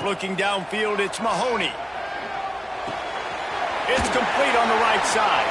Looking downfield, it's Mahoney. It's complete on the right side.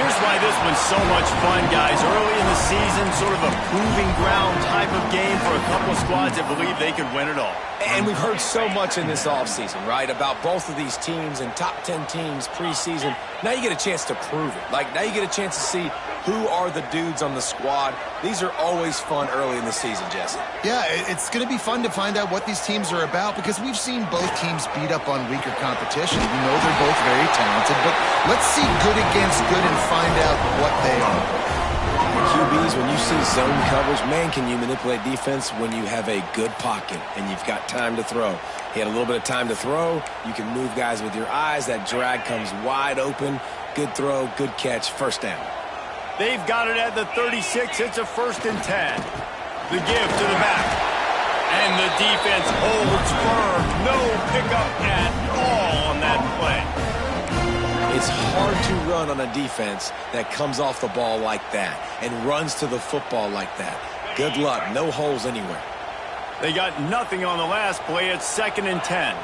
Here's why this one's so much fun, guys. Early in the season, sort of a proving ground type of game for a couple of squads that believe they could win it all. And we've heard so much in this offseason, right, about both of these teams and top 10 teams preseason. Now you get a chance to prove it. Like, now you get a chance to see who are the dudes on the squad. These are always fun early in the season, Jesse. Yeah, it's going to be fun to find out what these teams are about because we've seen both teams beat up on weaker competition. We know they're both very talented, but let's see good against good and find out what they are. QBs, when you see zone coverage, man, can you manipulate defense when you have a good pocket and you've got time to throw. He had a little bit of time to throw. You can move guys with your eyes. That drag comes wide open. Good throw, good catch, first down. They've got it at the 36. It's a 1st and 10. The give to the back. And the defense holds firm. No pickup at all on that play. It's hard to run on a defense that comes off the ball like that and runs to the football like that. Good luck. No holes anywhere. They got nothing on the last play. It's 2nd and 10.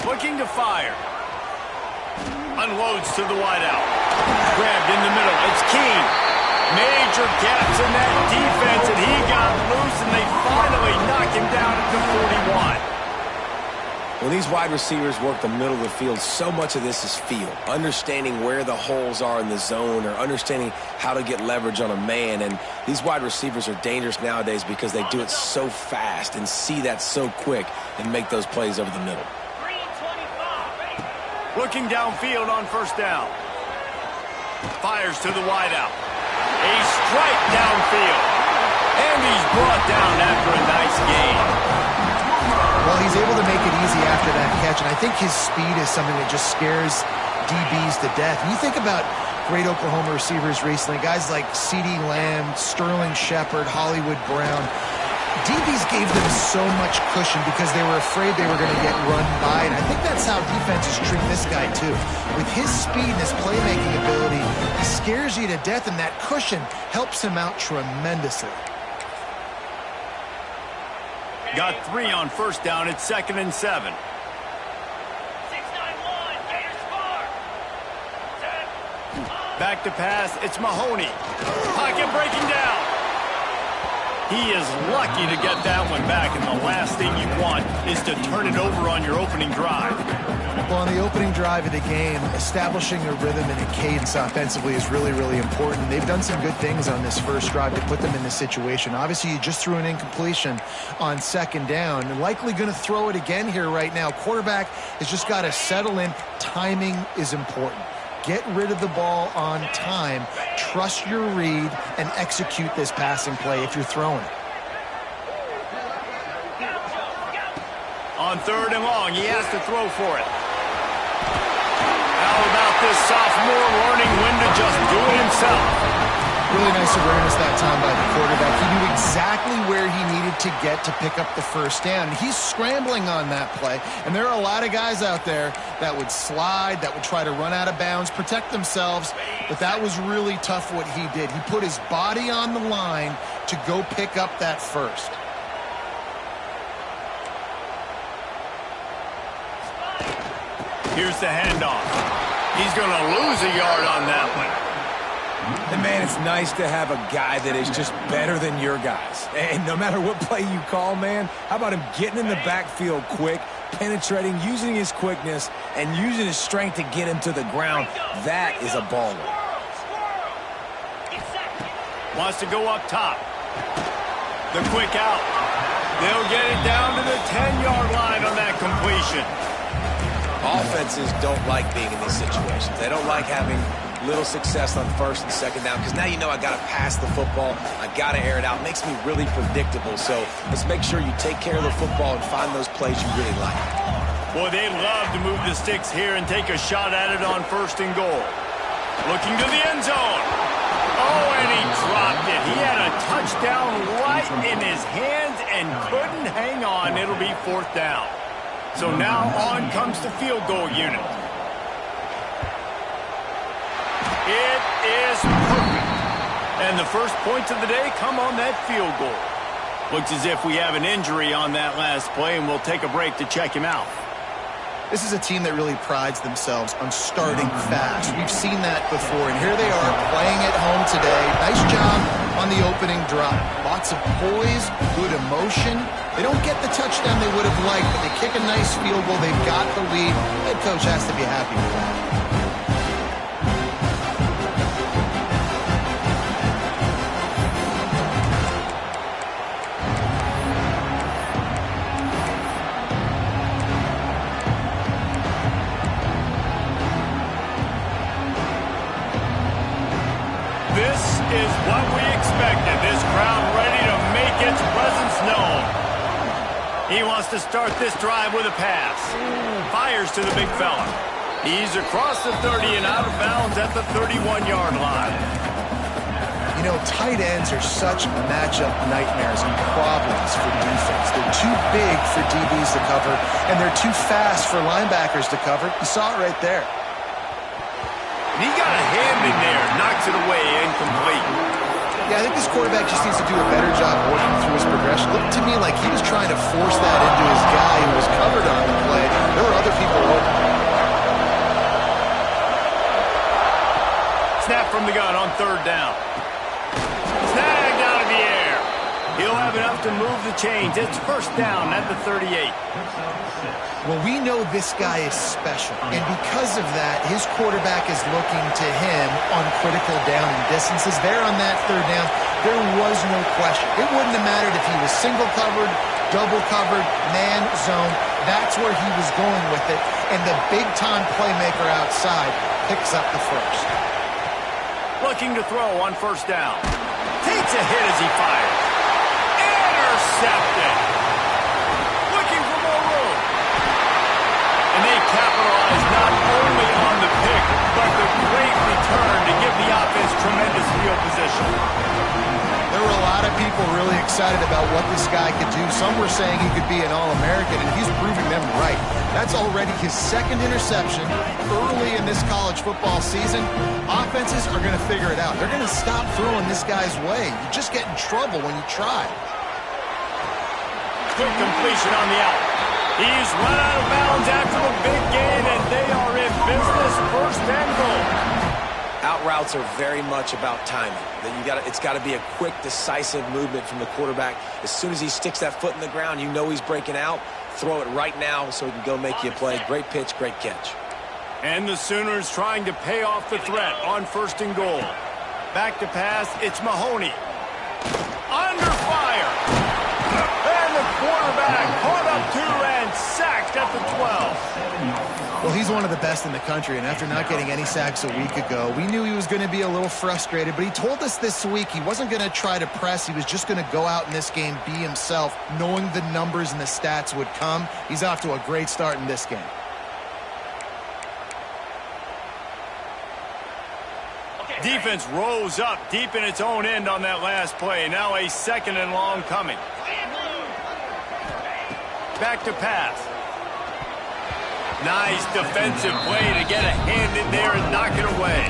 Looking to fire. Unloads to the wideout. Grabbed in the middle. It's Keene. Major gaps in that defense, and he got loose, and they finally knock him down at the 41. When these wide receivers work the middle of the field, so much of this is feel. Understanding where the holes are in the zone or understanding how to get leverage on a man. And these wide receivers are dangerous nowadays because they do it so fast and see that so quick and make those plays over the middle. Looking downfield on 1st down. Fires to the wideout. A strike downfield. And he's brought down after a nice gain. Well, he's able to make it easy after that catch, and I think his speed is something that just scares DBs to death. And you think about great Oklahoma receivers recently, guys like CeeDee Lamb, Sterling Shepard, Hollywood Brown. DBs gave them so much cushion because they were afraid they were going to get run by, and I think that's how defenses treat this guy too. With his speed and his playmaking ability, he scares you to death, and that cushion helps him out tremendously. Got 3 on 1st down. It's 2nd and 7. Back to pass. It's Mahoney. Pocket breaking down. He is lucky to get that one back, and the last thing you want is to turn it over on your opening drive. Well, on the opening drive of the game, establishing a rhythm and a cadence offensively is really, really important. They've done some good things on this first drive to put them in this situation. Obviously, you just threw an incompletion on 2nd down. They're likely going to throw it again here right now. Quarterback has just got to settle in. Timing is important. Get rid of the ball on time. Trust your read and execute this passing play if you're throwing it. On 3rd and long, he has to throw for it. How about this sophomore learning when to just do it himself? Really nice awareness that time by the quarterback. He knew exactly where he needed to get to pick up the 1st down. He's scrambling on that play, and there are a lot of guys out there that would slide, that would try to run out of bounds, protect themselves, but that was really tough what he did. He put his body on the line to go pick up that 1st. Here's the handoff. He's going to lose a yard on that one. And, man, it's nice to have a guy that is just better than your guys. And no matter what play you call, man, how about him getting in the backfield quick, penetrating, using his quickness, and using his strength to get him to the ground? That is a baller. Wants to go up top. The quick out. They'll get it down to the 10-yard line on that completion. Offenses don't like being in these situations. They don't like having little success on 1st and 2nd down because now you know I got to pass the football. I got to air it out. It makes me really predictable. So let's make sure you take care of the football and find those plays you really like. Boy, they'd love to move the sticks here and take a shot at it on 1st and goal. Looking to the end zone. Oh, and he dropped it. He had a touchdown right in his hands and couldn't hang on. It'll be 4th down. So now on comes the field goal unit. It is perfect. And the first points of the day come on that field goal. Looks as if we have an injury on that last play, and we'll take a break to check him out. This is a team that really prides themselves on starting fast. We've seen that before, and here they are playing at home today. Nice job on the opening drop. Lots of poise, good emotion. They don't get the touchdown they would have liked, but they kick a nice field goal. They've got the lead. Head coach has to be happy with that. Is what we expected. This crowd ready to make its presence known. He wants to start this drive with a pass. Fires to the big fella. He's across the 30 and out of bounds at the 31-yard line. You know, tight ends are such matchup nightmares and problems for defense. They're too big for DBs to cover, and they're too fast for linebackers to cover. You saw it right there. He got a hand in there, knocks it away, incomplete. Yeah, I think this quarterback just needs to do a better job working through his progression. Looked to me like he was trying to force that into his guy who was covered on the play. There were other people open. Snap from the gun on third down. Snagged out of the air. He'll have enough to move the chains. It's first down at the 38. Well, we know this guy is special, and because of that, his quarterback is looking to him on critical down and distances. There on that third down, there was no question. It wouldn't have mattered if he was single covered, double covered, man, zone. That's where he was going with it, and the big-time playmaker outside picks up the first. Looking to throw on first down. Takes a hit as he fires. Intercepted. Looking for more room. And they capitalize not only on the pick, but the great return to give the offense tremendous field position. There were a lot of people really excited about what this guy could do. Some were saying he could be an All-American, and he's proving them right. That's already his second interception early in this college football season. Offenses are going to figure it out. They're going to stop throwing this guy's way. You just get in trouble when you try. Good completion on the out. He's run out of bounds after the big gain, and they are in business, first and goal. Out routes are very much about timing. It's got to be a quick, decisive movement from the quarterback. As soon as he sticks that foot in the ground, you know he's breaking out. Throw it right now so he can go make you a play. Great pitch, great catch. And the Sooners trying to pay off the threat on first and goal. Back to pass, it's Mahoney. Under fire. And the quarterback caught up to and sacked at the 12. Well, he's one of the best in the country, and after not getting any sacks a week ago, we knew he was going to be a little frustrated, but he told us this week he wasn't going to try to press. He was just going to go out in this game, be himself, knowing the numbers and the stats would come. He's off to a great start in this game. Defense rose up deep in its own end on that last play. Now a second and long coming. Back to pass. Nice defensive play to get a hand in there and knock it away.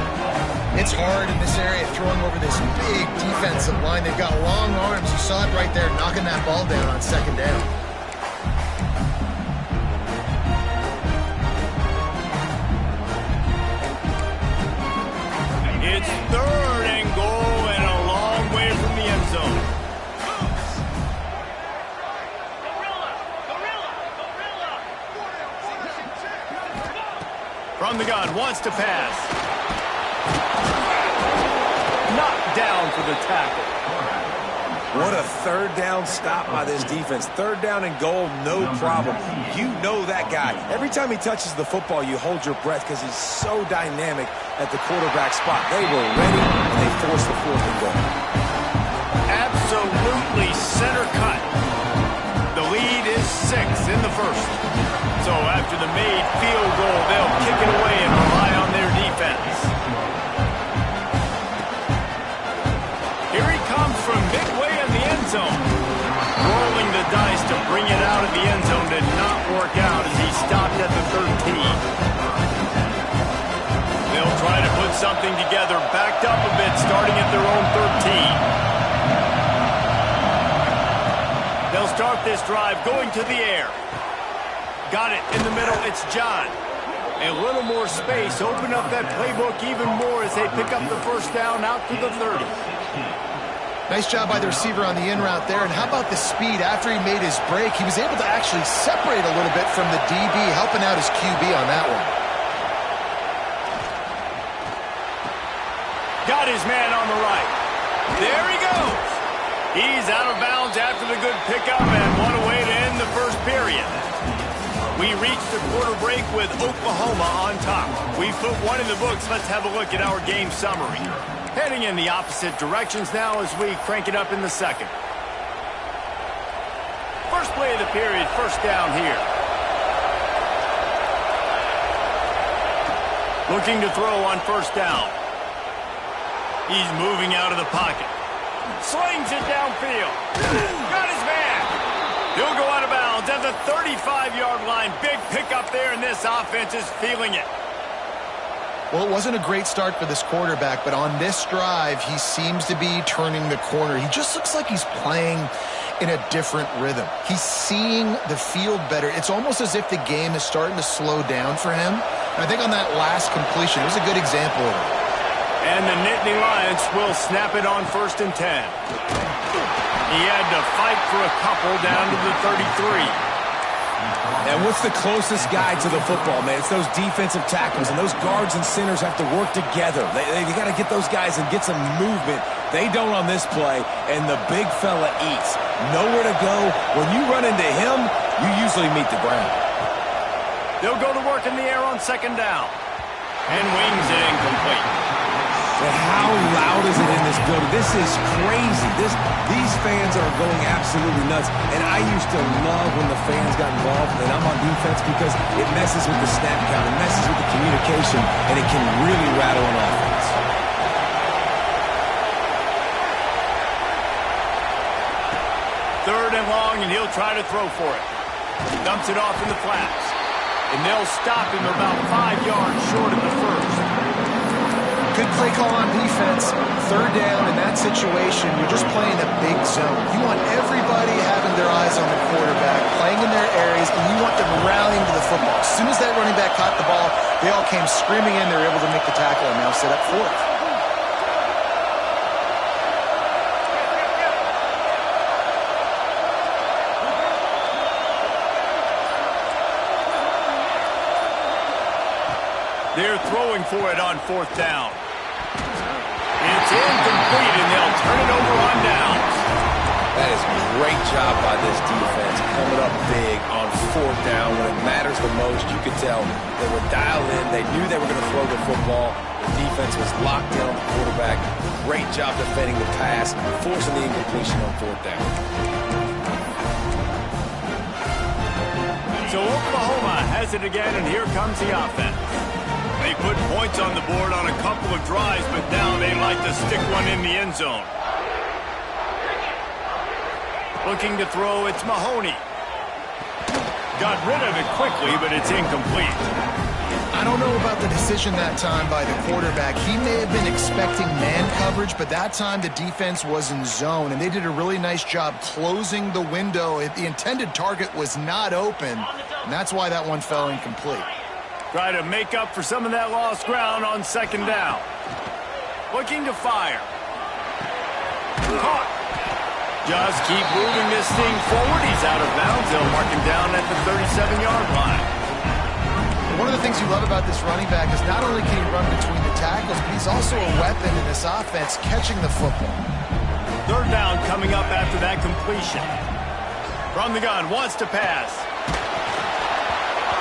It's hard in this area throwing over this big defensive line. They've got long arms. You saw it right there, knocking that ball down on second down. It's third and goal and a long way from the end zone. From the gun, wants to pass. Knocked down for the tackle. What a third down stop by this defense. Third down and goal, no problem. You know that guy. Every time he touches the football, you hold your breath because he's so dynamic at the quarterback spot. They were ready, and they forced the fourth and goal. Absolutely center cut. The lead is 6 in the first. So after the made field goal, they'll kick it away and rely on their defense. Here he comes from midway in the end zone. Rolling the dice to bring it out of the end zone did not work out as he stopped at the 13. They'll try to put something together, backed up a bit, starting at their own 13. start this drive going to the air. Got it in the middle. It's John. A little more space. Open up that playbook even more as they pick up the first down out to the 30. Nice job by the receiver on the in route there. And how about the speed? After he made his break, he was able to actually separate a little bit from the DB, helping out his QB on that one. Got his man on the right. There he goes. He's out of bounds after the good pickup, and what a way to end the first period. We reached the quarter break with Oklahoma on top. We've put one in the books. Let's have a look at our game summary. Heading in the opposite directions now as we crank it up in the second. First play of the period, first down here. Looking to throw on first down. He's moving out of the pocket. Slings it downfield. Got his man. He'll go out of bounds at the 35-yard line. Big pickup there, and this offense is feeling it. Well, it wasn't a great start for this quarterback, but on this drive, he seems to be turning the corner. He just looks like he's playing in a different rhythm. He's seeing the field better. It's almost as if the game is starting to slow down for him. And I think on that last completion, it was a good example of it. And the Nittany Lions will snap it on 1st and 10. He had to fight for a couple down to the 33. And what's the closest guy to the football, man? It's those defensive tackles, and those guards and centers have to work together. They got to get those guys and get some movement. They don't on this play, and the big fella eats. Nowhere to go. When you run into him, you usually meet the ground. They'll go to work in the air on 2nd down. And wings it incomplete. And how loud is it in this building? This is crazy. These fans are going absolutely nuts. And I used to love when the fans got involved and I'm on defense because it messes with the snap count. It messes with the communication, and it can really rattle an offense. Third and long, and he'll try to throw for it. Dumps it off in the flats. And they'll stop him about 5 yards short of the first. Good play call on defense. 3rd down in that situation, you're just playing a big zone. You want everybody having their eyes on the quarterback, playing in their areas, and you want them rallying to the football. As soon as that running back caught the ball, they all came screaming in. They were able to make the tackle and now set up 4th. They're throwing for it on 4th down. It's incomplete, and they'll turn it over on downs. That is a great job by this defense, coming up big on 4th down when it matters the most. You could tell they were dialed in. They knew they were going to throw the football. The defense was locked in on the quarterback. Great job defending the pass, forcing the incompletion on 4th down. So Oklahoma has it again, and here comes the offense. They put points on the board on a couple of drives, but now they like to stick one in the end zone. Looking to throw, it's Mahoney. Got rid of it quickly, but it's incomplete. I don't know about the decision that time by the quarterback. He may have been expecting man coverage, but that time the defense was in zone, and they did a really nice job closing the window. The intended target was not open, and that's why that one fell incomplete. Try to make up for some of that lost ground on 2nd down. Looking to fire. Caught. Just keep moving this thing forward. He's out of bounds. They'll mark him down at the 37-yard line. One of the things you love about this running back is not only can he run between the tackles, but he's also a weapon in this offense catching the football. 3rd down coming up after that completion. From the gun, wants to pass.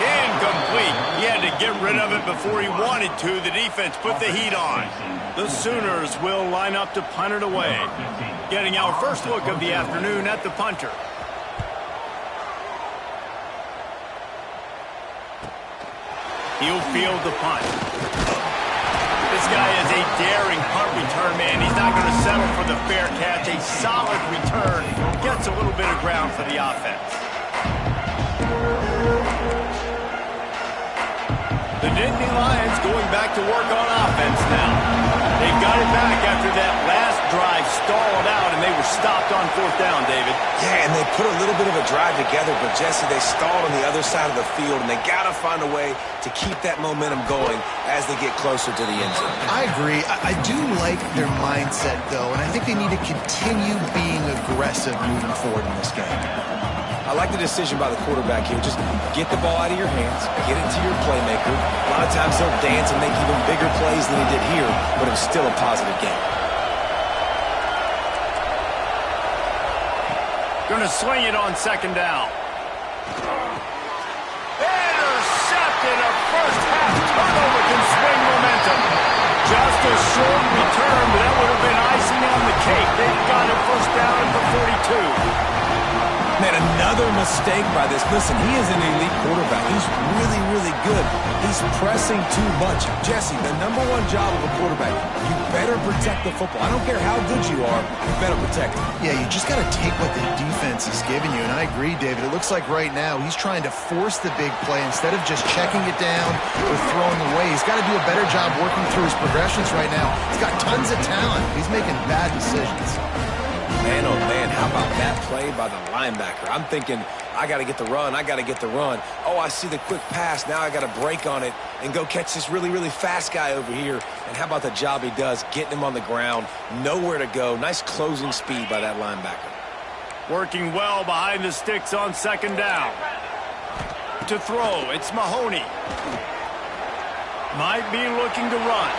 Incomplete. He had to get rid of it before he wanted to. The defense put the heat on. The Sooners will line up to punt it away. Getting our first look of the afternoon at the punter. He'll field the punt. This guy is a daring punt return man. He's not going to settle for the fair catch. A solid return. Gets a little bit of ground for the offense. The Nittany Lions going back to work on offense now. They got it back after that last drive stalled out, and they were stopped on fourth down, David. Yeah, and they put a little bit of a drive together, but, Jesse, they stalled on the other side of the field, and they got to find a way to keep that momentum going as they get closer to the end zone. I agree. I do like their mindset, though, and I think they need to continue being aggressive moving forward in this game. I like the decision by the quarterback here. Just get the ball out of your hands, get it to your playmaker. A lot of times he'll dance and make even bigger plays than he did here, but it was still a positive game. Going to swing it on second down. Intercepted. A first half turnover can swing momentum. Just a short return, but that would have been icing on the cake. They've got it first down at the 42. Man, another mistake by this. Listen, he is an elite quarterback. He's really, really good. He's pressing too much. Jesse, the number one job of a quarterback, you better protect the football. I don't care how good you are, you better protect it. Yeah, you just got to take what the defense is giving you, and I agree, David. It looks like right now he's trying to force the big play instead of just checking it down or throwing away. He's got to do a better job working through his progressions right now. He's got tons of talent. He's making bad decisions. Man, oh man, how about that play by the linebacker? I'm thinking, I got to get the run, I got to get the run. Oh, I see the quick pass, now I got to break on it and go catch this really, really fast guy over here. And how about the job he does, getting him on the ground, nowhere to go. Nice closing speed by that linebacker. Working well behind the sticks on second down. To throw, it's Mahoney. Might be looking to run.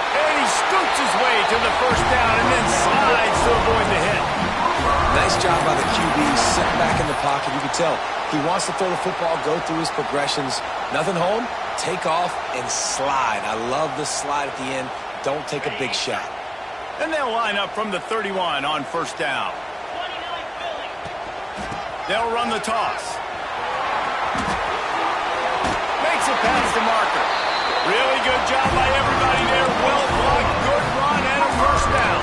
And he scoots his way to the first down and then slides to avoid the hit. Nice job by the QB, sitting back in the pocket. You can tell he wants to throw the football, go through his progressions. Nothing home, take off and slide. I love the slide at the end. Don't take a big shot. And they'll line up from the 31 on first down. They'll run the toss. Makes it past the marker. Really good job by everybody there. Well blocked, good run, and a first down.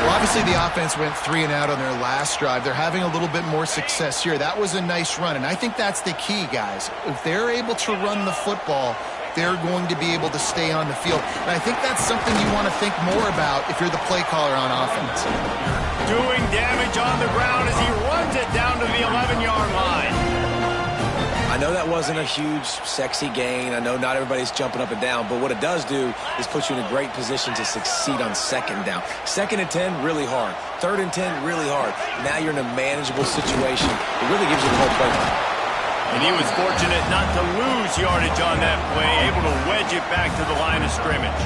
Well, obviously the offense went 3 and out on their last drive. They're having a little bit more success here. That was a nice run, and I think that's the key, guys. If they're able to run the football, they're going to be able to stay on the field. And I think that's something you want to think more about if you're the play caller on offense. Doing damage on the ground as he runs it down to the 11-yard line. I know that wasn't a huge, sexy gain. I know not everybody's jumping up and down, but what it does do is put you in a great position to succeed on second down. 2nd and 10, really hard. 3rd and 10, really hard. Now you're in a manageable situation. It really gives you the whole play. And he was fortunate not to lose yardage on that play, able to wedge it back to the line of scrimmage.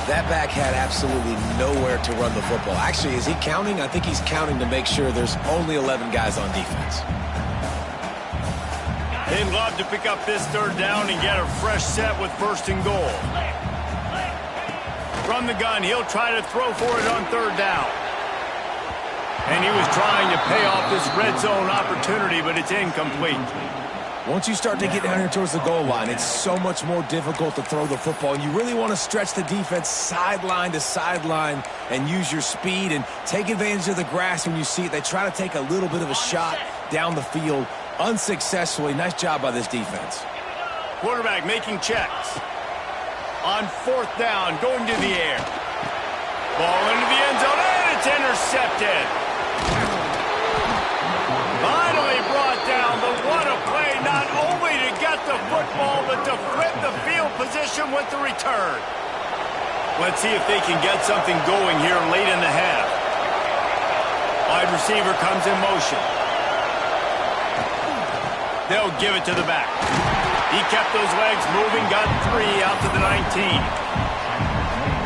That back had absolutely nowhere to run the football. Actually, is he counting? I think he's counting to make sure there's only 11 guys on defense. They'd love to pick up this 3rd down and get a fresh set with 1st and goal. From the gun, he'll try to throw for it on 3rd down. And he was trying to pay off this red zone opportunity, but it's incomplete. Once you start to get down here towards the goal line, it's so much more difficult to throw the football. And you really want to stretch the defense sideline to sideline and use your speed and take advantage of the grass when you see it. They try to take a little bit of a shot down the field unsuccessfully. Nice job by this defense. Quarterback making checks. On 4th down, going to the air. Ball into the end zone, and it's intercepted. Finally brought down, but what a play, not only to get the football, but to flip the field position with the return. Let's see if they can get something going here late in the half. Wide receiver comes in motion. They'll give it to the back. He kept those legs moving, got 3 out to the 19.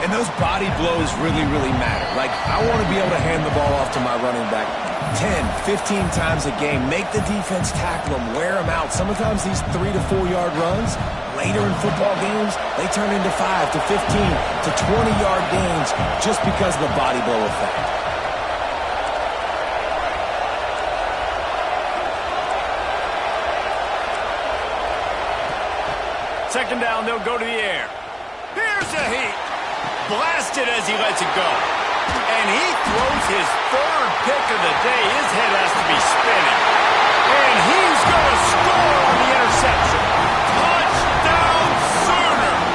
And those body blows really, really matter. Like, I want to be able to hand the ball off to my running back 10, 15 times a game. Make the defense tackle them, wear them out. Sometimes these 3 to 4 yard runs, later in football games, they turn into 5 to 15 to 20 yard gains just because of the body blow effect. Second down, they'll go to the air. Here's a heat. Blasted as he lets it go. And he throws his 3rd pick of the day. His head has to be spinning. And he's going to score on the interception. Touchdown Sooners!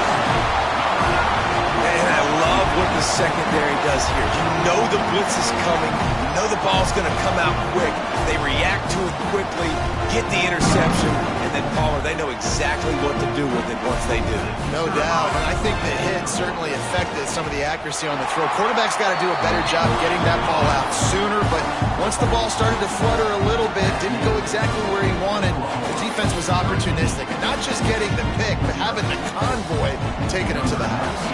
secondary does here. You know the blitz is coming. You know the ball's going to come out quick. They react to it quickly, get the interception, and then Palmer, they know exactly what to do with it once they do. No doubt, and I think the hit certainly affected some of the accuracy on the throw. Quarterback's got to do a better job getting that ball out sooner, but once the ball started to flutter a little bit, didn't go exactly where he wanted, the defense was opportunistic. And not just getting the pick, but having the convoy taking it to the house.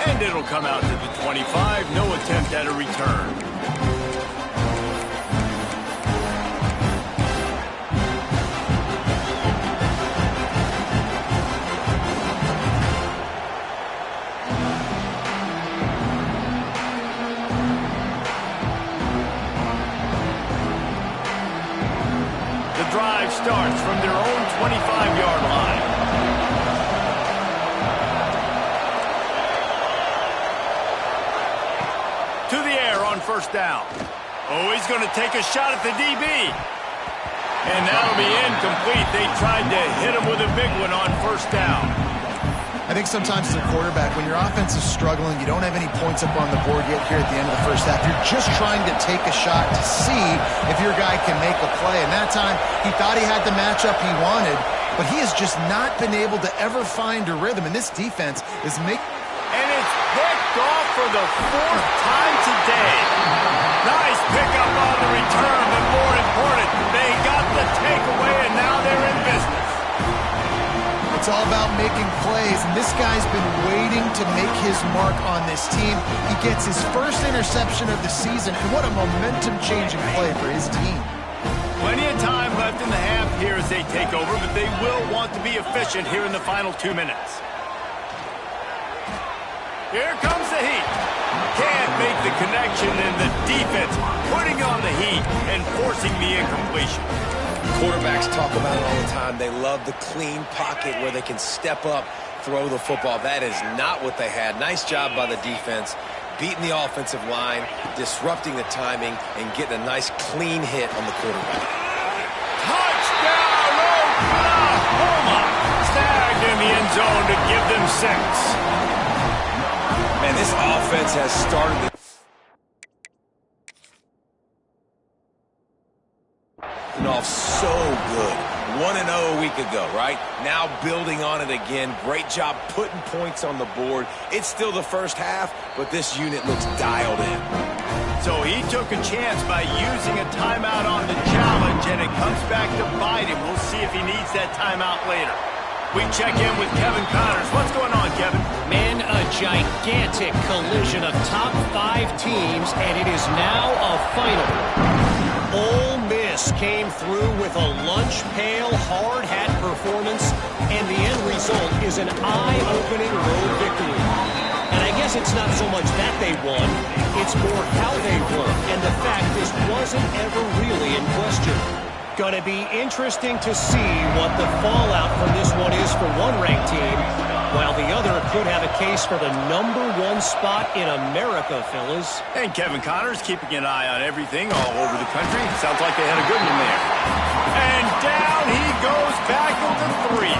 And it'll come out to the 25. No attempt at a return. The drive starts from their own 25-yard line. To the air on first down. Oh, he's going to take a shot at the DB. And that'll be incomplete. They tried to hit him with a big one on first down. I think sometimes as a quarterback, when your offense is struggling, you don't have any points up on the board yet here at the end of the first half. You're just trying to take a shot to see if your guy can make a play. And that time, he thought he had the matchup he wanted, but he has just not been able to ever find a rhythm. And this defense is making... And it's picked off for the fourth time today. Nice pickup on the return, but more important, they got the takeaway, and now they're in business. It's all about making plays, and this guy's been waiting to make his mark on this team. He gets his first interception of the season, and what a momentum-changing play for his team. Plenty of time left in the half here as they take over, but they will want to be efficient here in the final 2 minutes. Here comes the heat. Can't make the connection, and the defense putting on the heat and forcing the incompletion. Quarterbacks talk about it all the time. They love the clean pocket where they can step up, throw the football. That is not what they had. Nice job by the defense, beating the offensive line, disrupting the timing, and getting a nice clean hit on the quarterback. Touchdown, Oklahoma! Snagged in the end zone to give them 6. Man, this offense has started off so good. 1-0 a week ago, right? Now building on it again. Great job putting points on the board. It's still the first half, but this unit looks dialed in. So he took a chance by using a timeout on the challenge, and it comes back to bite him. We'll see if he needs that timeout later. We check in with Kevin Connors. What's going on, Kevin? Man, a gigantic collision of top 5 teams, and it is now a final. Ole Miss came through with a lunch pail, hard hat performance, and the end result is an eye-opening road victory. And I guess it's not so much that they won, it's more how they won, and the fact this wasn't ever really in question. Going to be interesting to see what the fallout from this one is for one ranked team, while the other could have a case for the #1 spot in America, fellas. And Kevin Connors keeping an eye on everything all over the country. Sounds like they had a good one there. And down he goes back with the 3.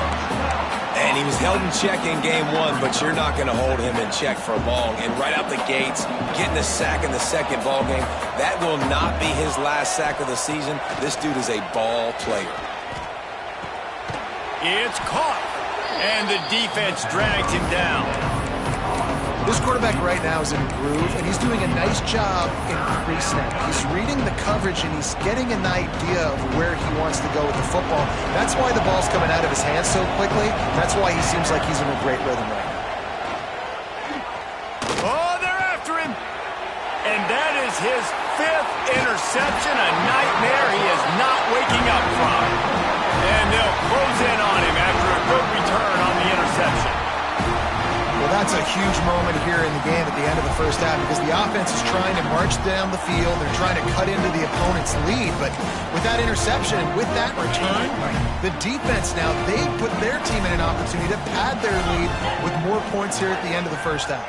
And he was held in check in game 1, but you're not going to hold him in check for long. And right out the gates, getting a sack in the second ball game, that will not be his last sack of the season. This dude is a ball player. It's caught, and the defense drags him down. This quarterback right now is in a groove, and he's doing a nice job in pre-snap. He's reading the coverage, and he's getting an idea of where he wants to go with the football. That's why the ball's coming out of his hands so quickly. That's why he seems like he's in a great rhythm right now. Oh, they're after him. And that is his 5th interception, a nightmare he is not waking up from. And they'll close in on him after a good return on the interception. Well, that's a huge moment here in the game at the end of the first half because the offense is trying to march down the field. They're trying to cut into the opponent's lead. But with that interception and with that return, the defense now, they put their team in an opportunity to pad their lead with more points here at the end of the first half.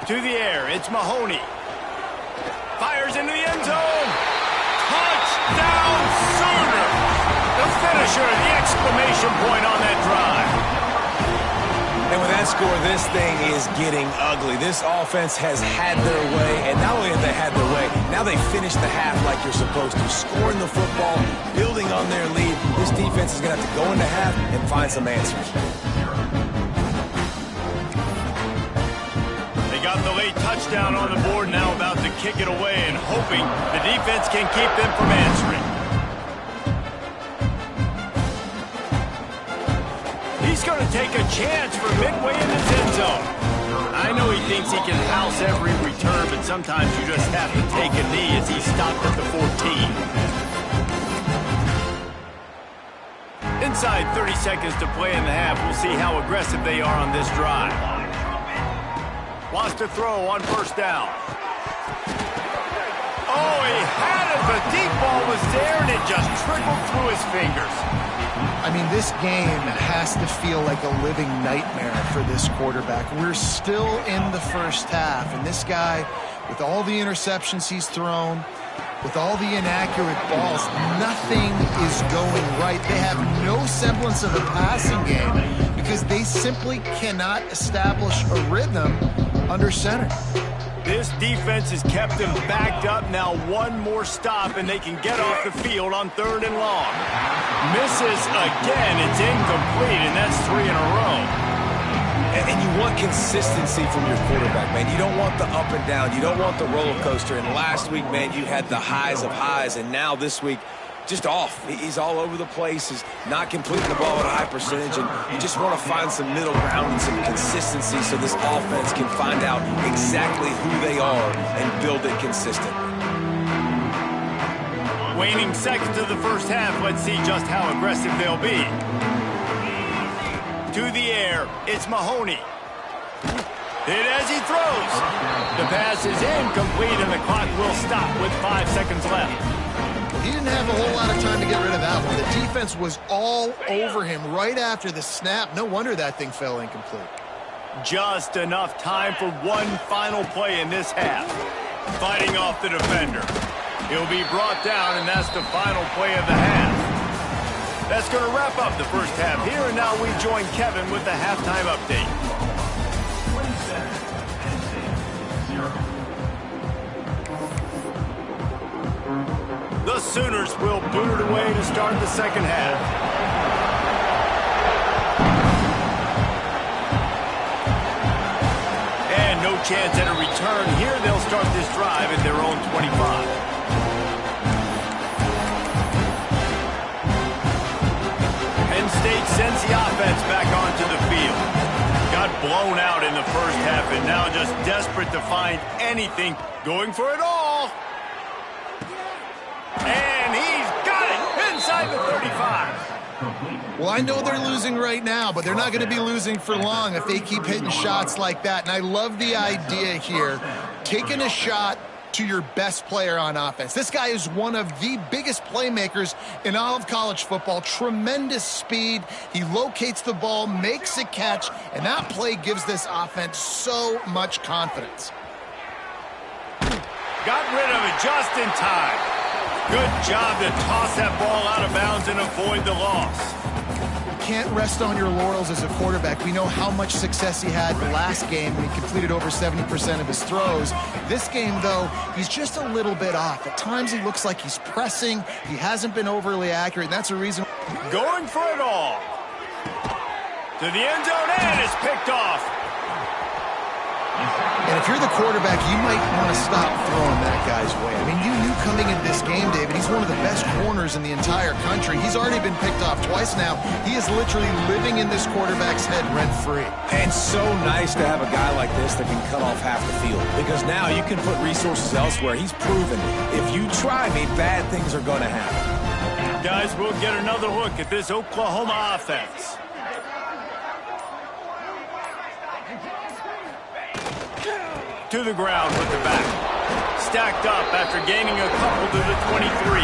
To the air, it's Mahoney. Fires into the end zone. Touchdown Sooners! The finisher, the exclamation point on that drive. And with that score, this thing is getting ugly. This offense has had their way, and not only have they had their way, now they finish the half like you're supposed to, scoring the football, building on their lead. This defense is going to have to go into half and find some answers. They got the late touchdown on the board, now about to kick it away and hoping the defense can keep them from answering. He's going to take a chance from midway in his end zone. I know he thinks he can house every return, but sometimes you just have to take a knee as he stopped at the 14. Inside 30 seconds to play in the half. We'll see how aggressive they are on this drive. Lost a throw on first down. Oh, he had it. The deep ball was there, and it just trickled through his fingers. I mean, this game has to feel like a living nightmare for this quarterback. We're still in the first half, and this guy, with all the interceptions he's thrown, with all the inaccurate balls, nothing is going right. They have no semblance of a passing game because they simply cannot establish a rhythm under center. This defense has kept them backed up. Now one more stop, and they can get off the field on 3rd and long. Misses again. It's incomplete, and that's 3 in a row. And you want consistency from your quarterback, man. You don't want the up and down. You don't want the roller coaster. And last week, man, you had the highs of highs, and now this week, just off. He's all over the place. He's not completing the ball at a high percentage, and you just want to find some middle ground and some consistency so this offense can find out exactly who they are and build it consistent. Waning seconds of the first half. Let's see just how aggressive they'll be. To the air, it's Mahoney. Hit as he throws. The pass is incomplete, and the clock will stop with 5 seconds left. He didn't have a whole lot of time to get rid of that one. The defense was all over him right after the snap. No wonder that thing fell incomplete. Just enough time for one final play in this half. Fighting off the defender. He'll be brought down, and that's the final play of the half. That's going to wrap up the first half here, and now we join Kevin with the halftime update. The Sooners will boot it away to start the second half. And no chance at a return here. They'll start this drive at their own 25. Penn State sends the offense back onto the field. Got blown out in the first half and now just desperate to find anything, going for it all. And he's got it inside the 35. Well, I know they're losing right now, but they're not going to be losing for long if they keep hitting shots like that. And I love the idea here, taking a shot to your best player on offense. This guy is one of the biggest playmakers in all of college football. Tremendous speed. He locates the ball, makes a catch, and that play gives this offense so much confidence. Got rid of it just in time. Good job to toss that ball out of bounds and avoid the loss. You can't rest on your laurels as a quarterback. We know how much success he had last game when he completed over 70% of his throws. This game, though, he's just a little bit off. At times he looks like he's pressing. He hasn't been overly accurate, and that's a reason. Going for it all. To the end zone, and it's picked off. And if you're the quarterback, you might want to stop throwing that guy's way. I mean, you knew coming into this game, David, he's one of the best corners in the entire country. He's already been picked off twice now. He is literally living in this quarterback's head rent-free. And so nice to have a guy like this that can cut off half the field, because now you can put resources elsewhere. He's proven if you try me, bad things are going to happen. Guys, we'll get another look at this Oklahoma offense. To the ground with the back. Stacked up after gaining a couple to the 23.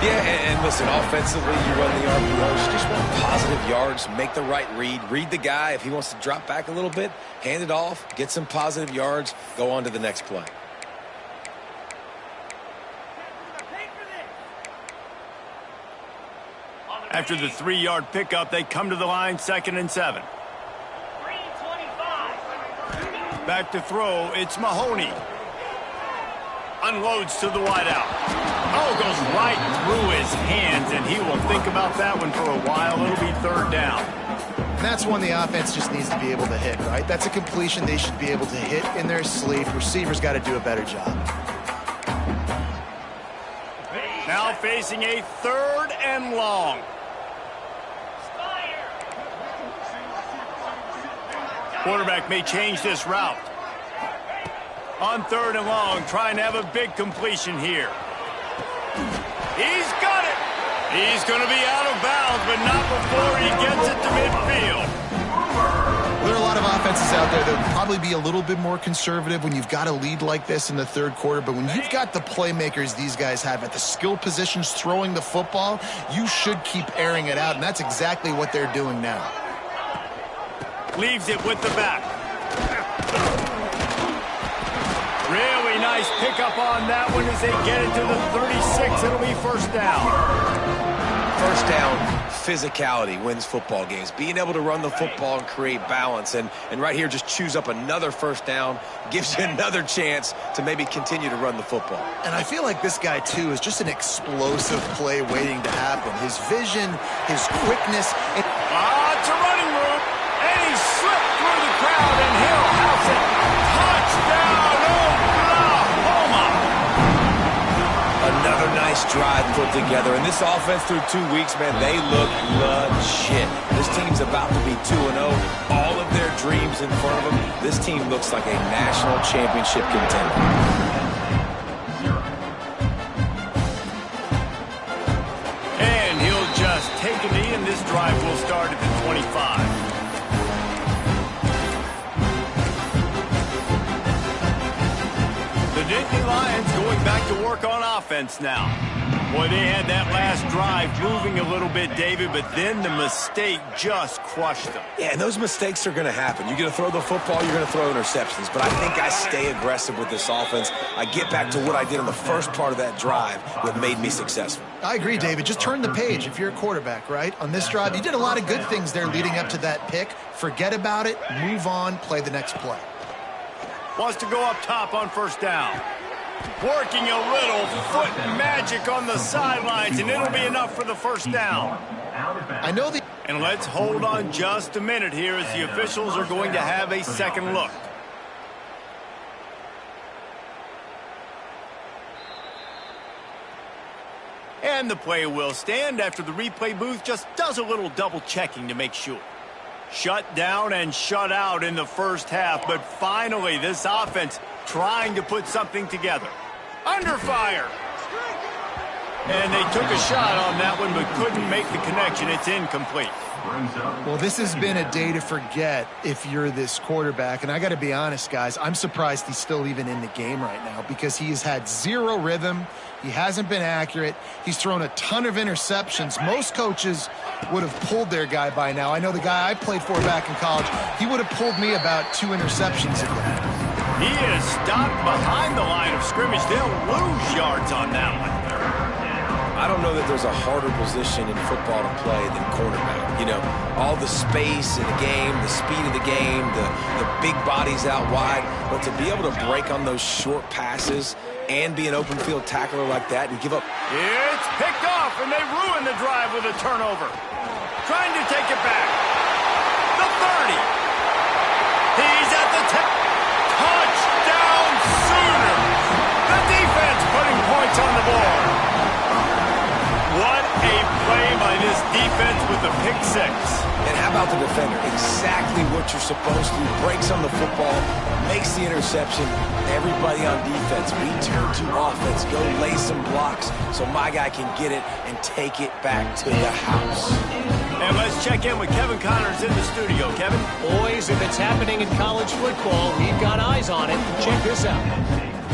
Yeah, and listen, offensively, you run the RPOs. You just want positive yards, make the right read the guy. If he wants to drop back a little bit, hand it off, get some positive yards, go on to the next play. After the 3-yard pickup, they come to the line, 2nd and 7. Back to throw, it's Mahoney. Unloads to the wideout. Oh, goes right through his hands, and he will think about that one for a while. It'll be 3rd down. And that's one the offense just needs to be able to hit, right? That's a completion they should be able to hit in their sleep. Receivers got to do a better job. Now facing a 3rd and long. Quarterback may change this route. On 3rd and long, trying to have a big completion here. He's got it. He's going to be out of bounds, but not before he gets it to midfield. There are a lot of offenses out there that would probably be a little bit more conservative when you've got a lead like this in the 3rd quarter, but when you've got the playmakers these guys have at the skill positions throwing the football, you should keep airing it out, and that's exactly what they're doing now. Leaves it with the back. Really nice pickup on that one as they get it to the 36. It'll be 1st down. 1st down, physicality wins football games. Being able to run the football and create balance. And right here, just choose up another 1st down. Gives you another chance to maybe continue to run the football. And I feel like this guy, too, is just an explosive play waiting to happen. His vision, his quickness. It's a running room. And he slipped through the crowd, and he'll house it. Touchdown, Oklahoma! Another nice drive put together. And this offense through 2 weeks, man, they look legit. This team's about to be 2-0. All of their dreams in front of them. This team looks like a national championship contender. And he'll just take a knee, and this drive will start at the 25. The Nittany Lions going back to work on offense now. Boy, they had that last drive moving a little bit, David, but then the mistake just crushed them. Yeah, and those mistakes are going to happen. You're going to throw the football, you're going to throw interceptions. But I think I stay aggressive with this offense. I get back to what I did in the first part of that drive that made me successful. I agree, David. Just turn the page if you're a quarterback, right? On this drive, you did a lot of good things there leading up to that pick. Forget about it, move on, play the next play. Wants to go up top on 1st down. Working a little foot magic on the sidelines, and it'll be enough for the 1st down. I know the... And let's hold on just a minute here as the officials are going to have a second look. And the play will stand after the replay booth just does a little double checking to make sure. Shut down and shut out in the 1st half, but finally this offense trying to put something together. Under fire. And they took a shot on that one but couldn't make the connection. It's incomplete. Well, this has been a day to forget if you're this quarterback. And I got to be honest, guys, I'm surprised he's still even in the game right now because he has had zero rhythm. He hasn't been accurate. He's thrown a ton of interceptions. Most coaches would have pulled their guy by now. I know the guy I played for back in college, he would have pulled me about 2 interceptions ago. He is stopped behind the line of scrimmage. They'll lose yards on that one. I don't know that there's a harder position in football to play than cornerback. You know, all the space in the game, the speed of the game, the big bodies out wide. But to be able to break on those short passes and be an open field tackler like that and give up. It's picked off, and they ruin the drive with a turnover. Trying to take it back. The 30. He's at the 10. Touchdown Sooners. The defense putting points on the board. What a play by this defense with the pick 6. And how about the defender? Exactly what you're supposed to. Breaks on the football, makes the interception. Everybody on defense, we turn to offense. Go lay some blocks so my guy can get it and take it back to the house. And let's check in with Kevin Connors in the studio. Kevin? Boys, if it's happening in college football, we've got eyes on it. Check this out.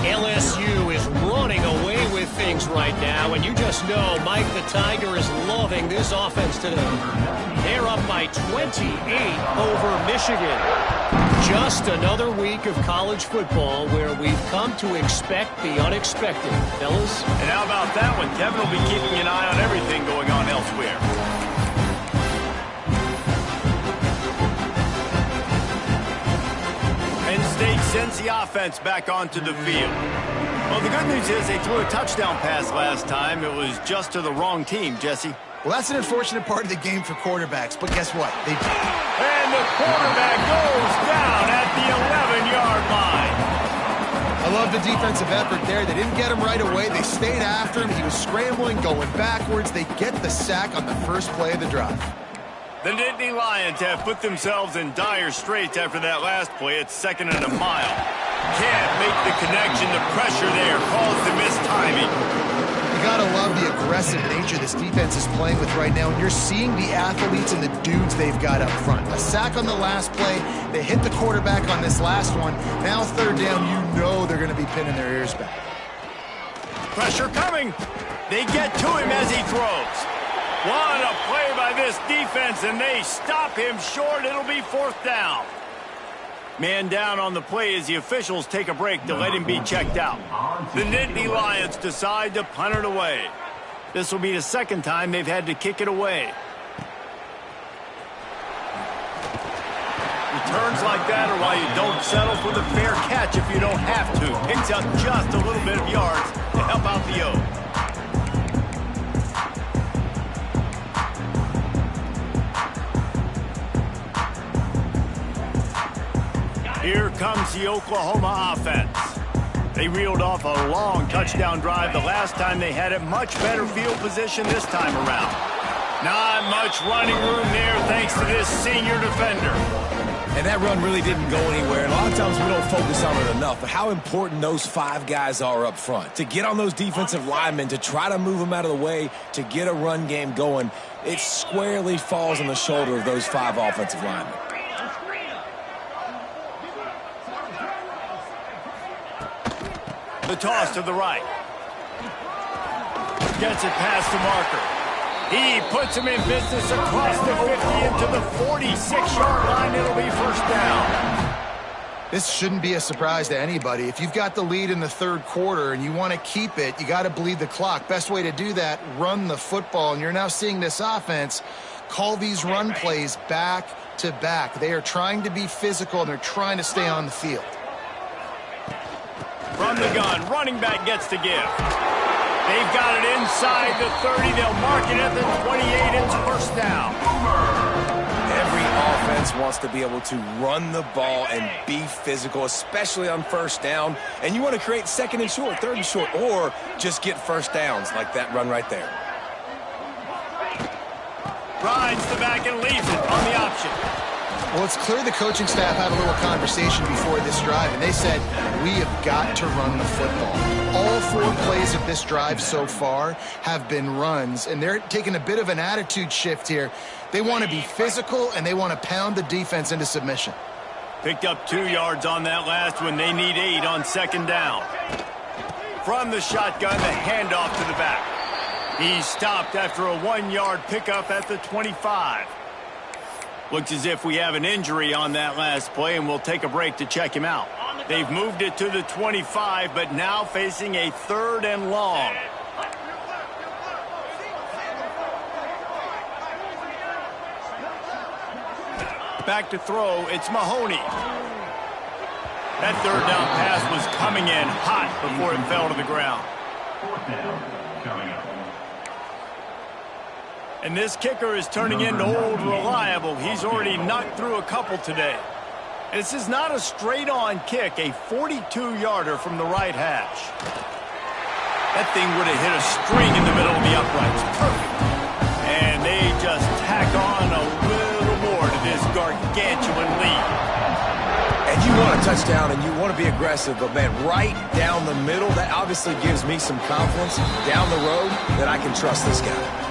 LSU is running away with things right now, and you just know Mike the Tiger is loving this offense today. They're up by 28 over Michigan. Just another week of college football where we've come to expect the unexpected, fellas. And how about that one? Kevin will be keeping an eye on everything going on elsewhere. sends the offense back onto the field. Well, the good news is they threw a touchdown pass last time. It was just to the wrong team, Jesse. Well, that's an unfortunate part of the game for quarterbacks, but guess what? They did. And the quarterback goes down at the 11-yard line. I love the defensive effort there. They didn't get him right away. They stayed after him. He was scrambling, going backwards. They get the sack on the first play of the drive. The Nittany Lions have put themselves in dire straits after that last play. It's 2nd and a mile. Can't make the connection. The pressure there caused the missed timing. You gotta love the aggressive nature this defense is playing with right now, and you're seeing the athletes and the dudes they've got up front. A sack on the last play. They hit the quarterback on this last one. Now 3rd down, you know they're gonna be pinning their ears back. Pressure coming. They get to him as he throws. What a play by this defense, and they stop him short. It'll be 4th down. Man down on the play as the officials take a break to let him be checked out. The Nittany Lions decide to punt it away. This will be the 2nd time they've had to kick it away. Returns like that are why you don't settle for the fair catch if you don't have to. Picks up just a little bit of yards to help out the O. Here comes the Oklahoma offense. They reeled off a long touchdown drive the last time they had it. Much better field position this time around. Not much running room there thanks to this senior defender. And that run really didn't go anywhere. And a lot of times we don't focus on it enough, but how important those 5 guys are up front. To get on those defensive linemen, to try to move them out of the way, to get a run game going, it squarely falls on the shoulder of those 5 offensive linemen. The toss to the right. Gets it past the marker. He puts him in business across the 50 into the 46-yard line. It'll be 1st down. This shouldn't be a surprise to anybody. If you've got the lead in the 3rd quarter and you want to keep it, you got to bleed the clock. Best way to do that, run the football. And you're now seeing this offense call these run plays back to back. They are trying to be physical, and they're trying to stay on the field. From the gun, running back gets to give. They've got it inside the 30. They'll mark it at the 28. It's 1st down. Every offense wants to be able to run the ball and be physical, especially on 1st down. And you want to create 2nd and short, 3rd and short, or just get 1st downs like that run right there. Rides the back and leaves it on the option. Well, it's clear the coaching staff had a little conversation before this drive, and they said, we have got to run the football. All 4 plays of this drive so far have been runs, and they're taking a bit of an attitude shift here. They want to be physical, and they want to pound the defense into submission. Picked up 2 yards on that last one. They need 8 on 2nd down. From the shotgun, the handoff to the back. He stopped after a 1-yard pickup at the 25. Looks as if we have an injury on that last play, and we'll take a break to check him out. They've moved it to the 25, but now facing a 3rd and long. Back to throw, it's Mahoney. That 3rd down pass was coming in hot before it fell to the ground. 4th down coming up. And this kicker is turning into old reliable. He's already knocked through a couple today. This is not a straight-on kick, a 42-yarder from the right hash. That thing would have hit a string in the middle of the uprights. Perfect. And they just tack on a little more to this gargantuan lead. And you want a touchdown and you want to be aggressive, but, man, right down the middle, that obviously gives me some confidence down the road that I can trust this guy.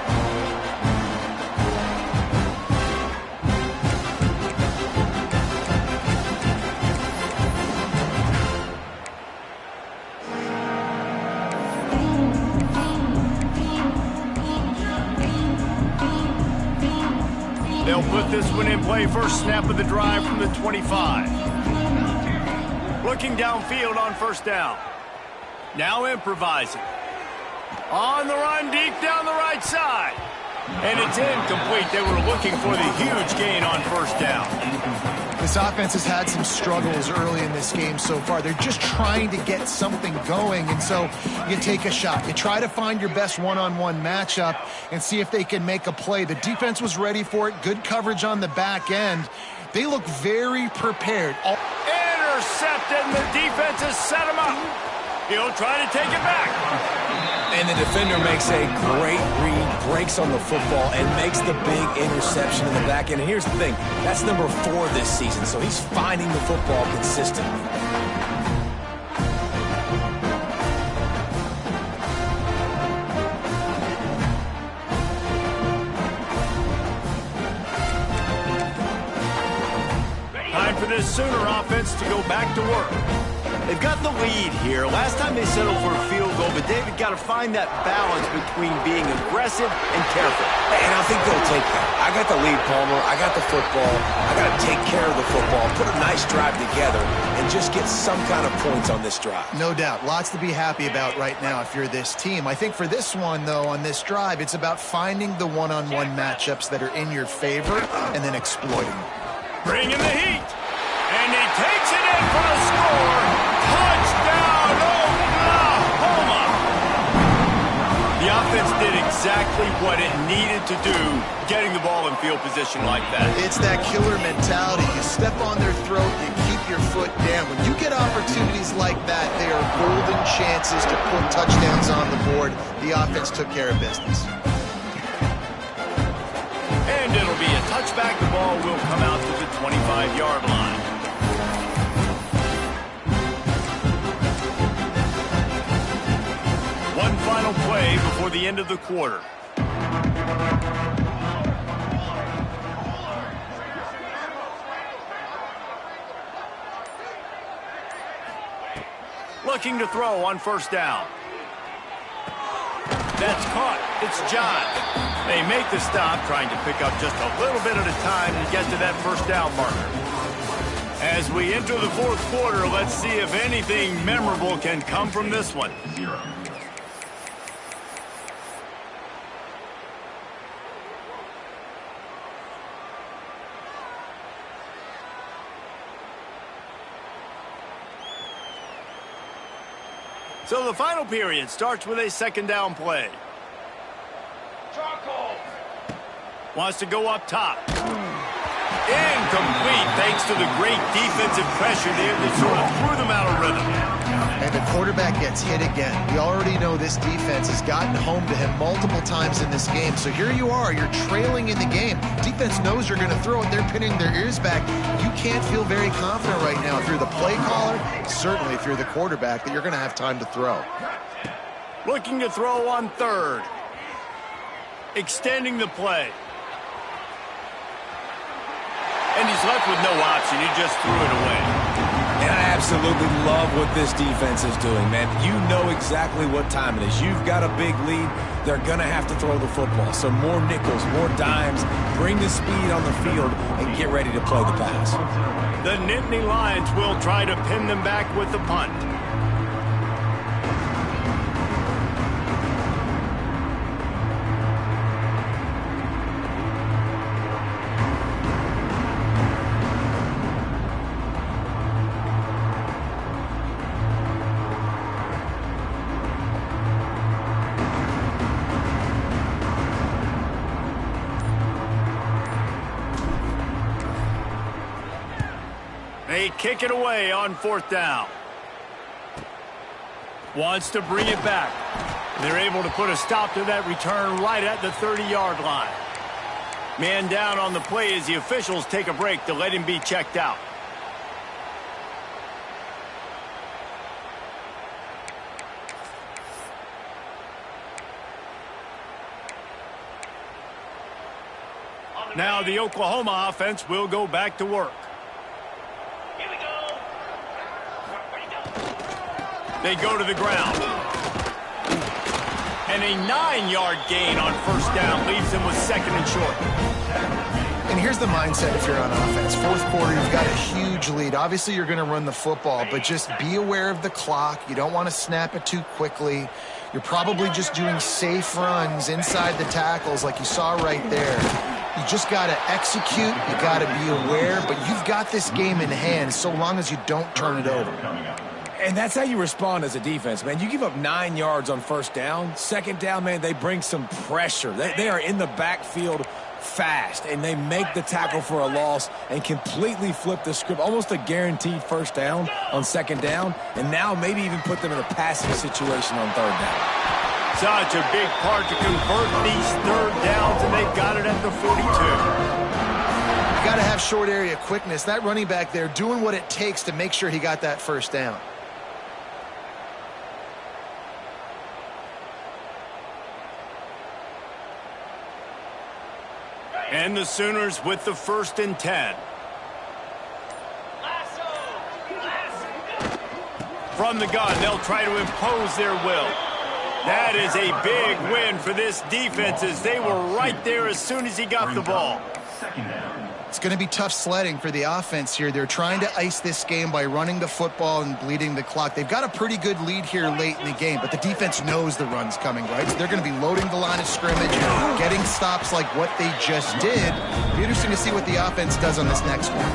They'll put this one in play. First snap of the drive from the 25. Looking downfield on 1st down. Now improvising. On the run, deep down the right side. And it's incomplete. They were looking for the huge gain on 1st down. This offense has had some struggles early in this game so far. They're just trying to get something going, and so you take a shot. You try to find your best one-on-one matchup and see if they can make a play. The defense was ready for it. Good coverage on the back end. They look very prepared. Intercepted, and the defense has set him up. He'll try to take it back. And the defender makes a great read, breaks on the football, and makes the big interception in the back end. And here's the thing, that's number 4 this season, so he's finding the football consistently. Time for this Sooner offense to go back to work. They've got the lead here. Last time they settled for a field goal, but David got to find that balance between being aggressive and careful. And I think they'll take that. I got the lead, Palmer. I got the football. I got to take care of the football, put a nice drive together, and just get some kind of points on this drive. No doubt. Lots to be happy about right now if you're this team. I think for this one, though, on this drive, it's about finding the one-on-one matchups that are in your favor and then exploiting them. Bringing the heat. And he takes it in for the score. Touchdown, Oklahoma! The offense did exactly what it needed to do, getting the ball in field position like that. It's that killer mentality. You step on their throat, you keep your foot down. When you get opportunities like that, they are golden chances to put touchdowns on the board. The offense took care of business. And it'll be a touchback. The ball will come out to the 25-yard line. One final play before the end of the quarter. Looking to throw on first down. That's caught. It's John. They make the stop, trying to pick up just a little bit at a time to get to that first down marker. As we enter the fourth quarter, let's see if anything memorable can come from this one. 0. So the final period starts with a second down play. Wants to go up top. Incomplete thanks to the great defensive pressure there that sort of threw them out of rhythm. And the quarterback gets hit again. We already know this defense has gotten home to him multiple times in this game. So here you are, you're trailing in the game. Defense knows you're going to throw it. They're pinning their ears back. You can't feel very confident right now if you're the play caller, certainly if you're the quarterback, that you're going to have time to throw. Looking to throw on third. Extending the play. And he's left with no option. He just threw it away. And I absolutely love what this defense is doing, man. You know exactly what time it is. You've got a big lead. They're going to have to throw the football. So more nickels, more dimes. Bring the speed on the field and get ready to play the pass. The Nittany Lions will try to pin them back with the punt. They kick it away on fourth down. Wants to bring it back. They're able to put a stop to that return right at the 30-yard line. Man down on the play as the officials take a break to let him be checked out. Now the Oklahoma offense will go back to work. They go to the ground. And a 9-yard gain on first down leaves them with second and short. And here's the mindset if you're on offense. Fourth quarter, you've got a huge lead. Obviously, you're going to run the football, but just be aware of the clock. You don't want to snap it too quickly. You're probably just doing safe runs inside the tackles like you saw right there. You just got to execute. You got to be aware. But you've got this game in hand so long as you don't turn it over. And that's how you respond as a defense, man. You give up 9 yards on first down. Second down, man, they bring some pressure. They are in the backfield fast, and they make the tackle for a loss and completely flip the script. Almost a guaranteed first down on second down, and now maybe even put them in a passing situation on third down. Such a big part to convert these third downs, and they've got it at the 42. You got to have short area quickness. That running back there doing what it takes to make sure he got that first down. And the Sooners with the 1st and 10. From the gun, they'll try to impose their will. That is a big win for this defense as they were right there as soon as he got the ball. It's going to be tough sledding for the offense here. They're trying to ice this game by running the football and bleeding the clock. They've got a pretty good lead here late in the game, but the defense knows the run's coming, right? So they're going to be loading the line of scrimmage, getting stops like what they just did. It'll be interesting to see what the offense does on this next one.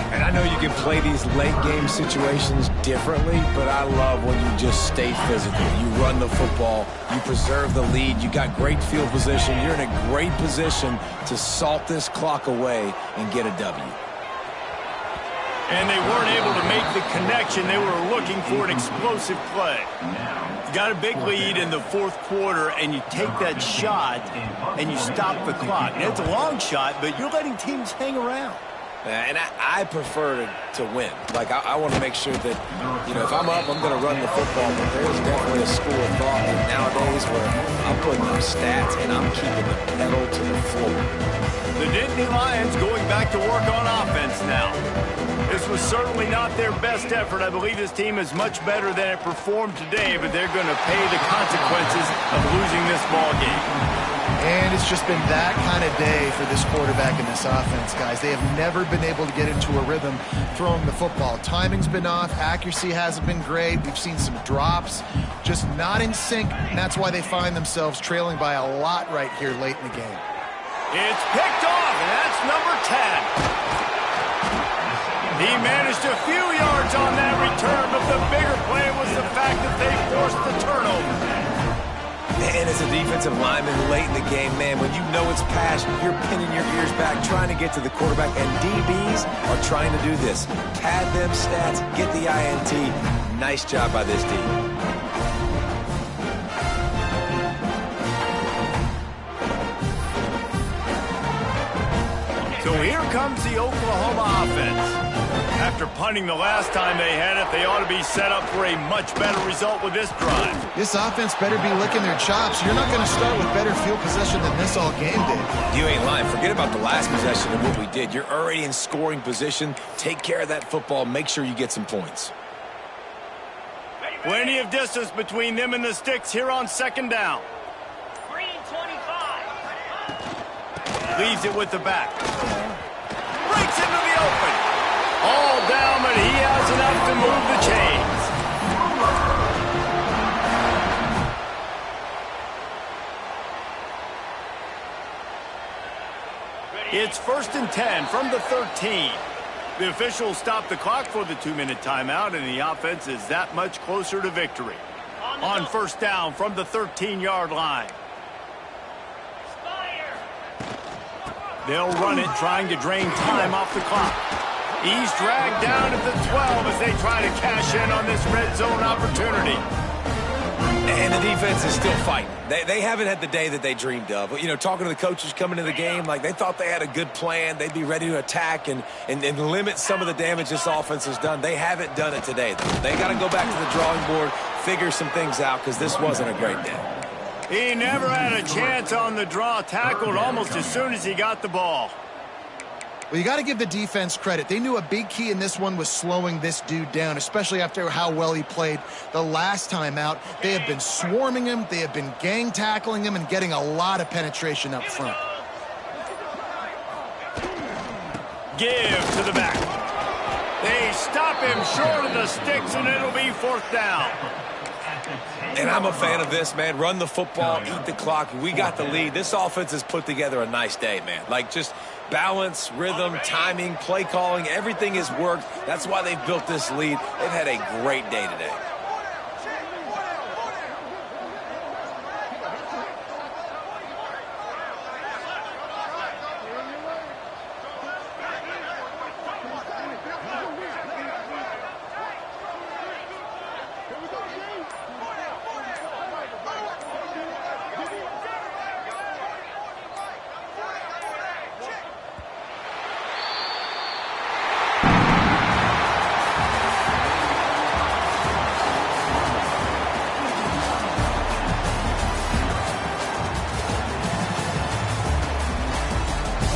And I know you can play these late-game situations differently, but I love when you just stay physical. You run the football, you preserve the lead, you got great field position, you're in a great position to salt this clock away and get a W. And they weren't able to make the connection. They were looking for an explosive play. You got a big lead in the 4th quarter, and you take that shot, and you stop the clock. And it's a long shot, but you're letting teams hang around. And I prefer to win. Like, I want to make sure that, you know, if I'm up, I'm going to run the football. But there's definitely a school of thought that nowadays where I'm putting up stats and I'm keeping the pedal to the floor. The Nittany Lions going back to work on offense now. This was certainly not their best effort. I believe this team is much better than it performed today, but they're going to pay the consequences of losing this ball game. And it's just been that kind of day for this quarterback and this offense, guys. They have never been able to get into a rhythm throwing the football. Timing's been off. Accuracy hasn't been great. We've seen some drops, just not in sync. And that's why they find themselves trailing by a lot right here late in the game. It's picked off, and that's number 10. He managed a few yards on that return, but the bigger play was the fact that they forced the turnover. And as a defensive lineman late in the game, man, when you know it's past, you're pinning your ears back, trying to get to the quarterback, and DBs are trying to do this. Pad them stats, get the INT. Nice job by this D. So here comes the Oklahoma offense. After punting the last time they had it, they ought to be set up for a much better result with this drive. This offense better be licking their chops. You're not going to start with better field possession than this all game did. You ain't lying. Forget about the last possession and what we did. You're already in scoring position. Take care of that football. Make sure you get some points. Plenty of distance between them and the sticks here on 2nd down. Green 25. Leaves it with the back. Breaks into the open. All down, but he has enough to move the chains. It's 1st and 10 from the 13. The officials stop the clock for the 2-minute timeout, and the offense is that much closer to victory. On 1st down from the 13-yard line. They'll run it, trying to drain time off the clock. He's dragged down at the 12 as they try to cash in on this red zone opportunity. And the defense is still fighting. They haven't had the day that they dreamed of. You know, talking to the coaches coming into the game, like they thought they had a good plan. They'd be ready to attack and limit some of the damage this offense has done. They haven't done it today. They got to go back to the drawing board, figure some things out, because this wasn't a great day. He never had a chance on the draw, tackled almost as soon as he got the ball. Well, you got to give the defense credit. They knew a big key in this one was slowing this dude down, especially after how well he played the last time out. They have been swarming him. They have been gang tackling him and getting a lot of penetration up front. Give to the back. They stop him short of the sticks, and it'll be 4th down. And I'm a fan of this, man. Run the football, eat the clock. We got the lead. This offense has put together a nice day, man. Like, just balance, rhythm, timing, play calling, everything has worked. That's why they've built this lead. They've had a great day today.